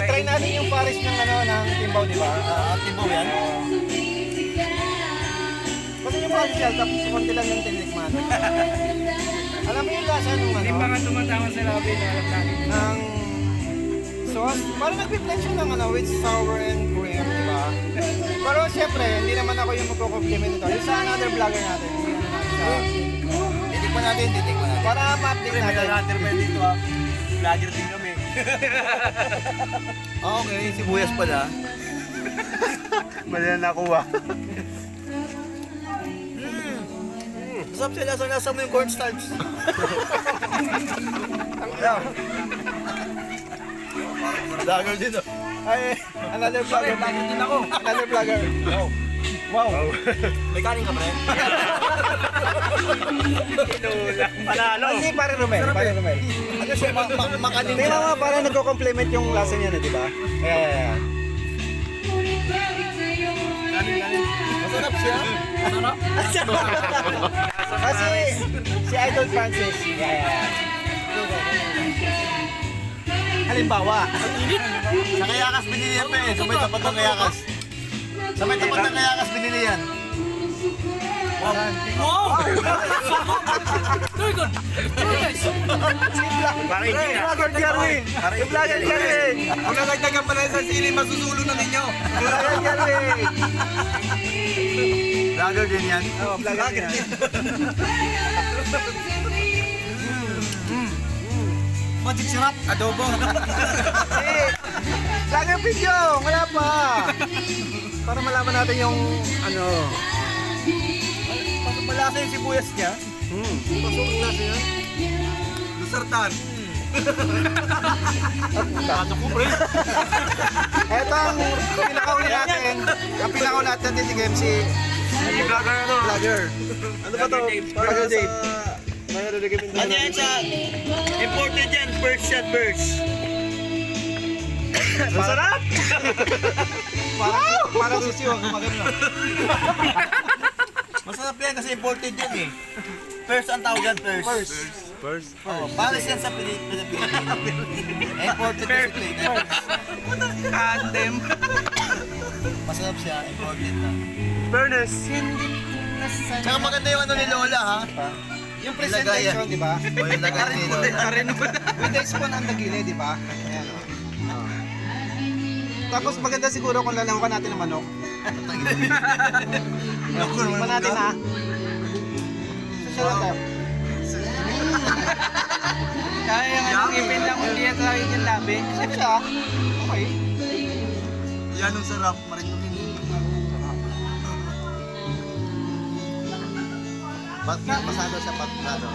try natin yung Paris ng ano, ng Timbaw, di ba? Timbaw yan. Kasi yung Paris tapos konti lang yung tinikman. Alam mo yung lasa nung ano? Hindi pa nga tumatama sa labi na alam natin. Ng sauce. Parang nag-blend siya ng ano, with sour and cream, di ba? Pero siyempre, hindi naman ako yung magko-compliment ito. Yung sa another vlogger natin. Titikman natin. Para ma-update natin. Natin pa dito ha. Vlogger din kami. Okay, sibuyas pala. Mali na nakuha. Masarap siya, lasa mo yung cornstarch. Vlogger din oh. Ay, another vlogger. Vlogger din ako. Another vlogger. Wow. May kanin ka, pre? Tinula. Panalo. Kasi pare Romel. Ano siya, makanin Tingnan mo, parang nagko-compliment yung lasa niya na, di ba? Ayan. Masarap siya. Kasi si Idol Francis. Ayan. Halimbawa, Sa Kayakas binili yan, pe. Sa may tapat ng Kayakas. Sa may tapat ng Kayakas binili yan. Wow! Bakit hindi na? Vlogger Jarwin. Yung Vlogger Jarwin. Kung nagdagdagan pala sa sili, masusulo na ninyo. Vlogger Jarwin. Vlogger din yan. Oo, vlogger yan. Magic syrup, adobo. Vlogger video. Wala pa. Para malaman natin yung ano. Malasa yung sibuyas niya. Pasok ang lasa niya. Lusartan. Ano ko, pre? Ito ang pinakauli natin. Ang pinakauli natin titigim si Vlogger ano? Vlogger. Ano ba to? Vlogger Dave. Ano yan siya? Imported yan, first shot first. Masarap! Parang sisiwag ang maganda. Masarap yan kasi imported yan eh. First ang tawag yan, first. First. Oh, Paris yan sa Pilipinas. Imported kasi Pilipinas. Kandem. Masarap siya, imported na. Furnace. Tsaka maganda yung ano ni Lola ha. Yung presentation, di ba? O yung lagay ni Lola. With the spoon ang dagili, di ba? Ayan. Oh. Tapos maganda siguro kung lalahukan natin ng manok. Tikman natin ha. Susunod tayo. Kaya yung anong ipin lang kung diya tayo yung labi. Sarap siya. Okay. Yan ang sarap, marinokin. Pasado siya, pasado.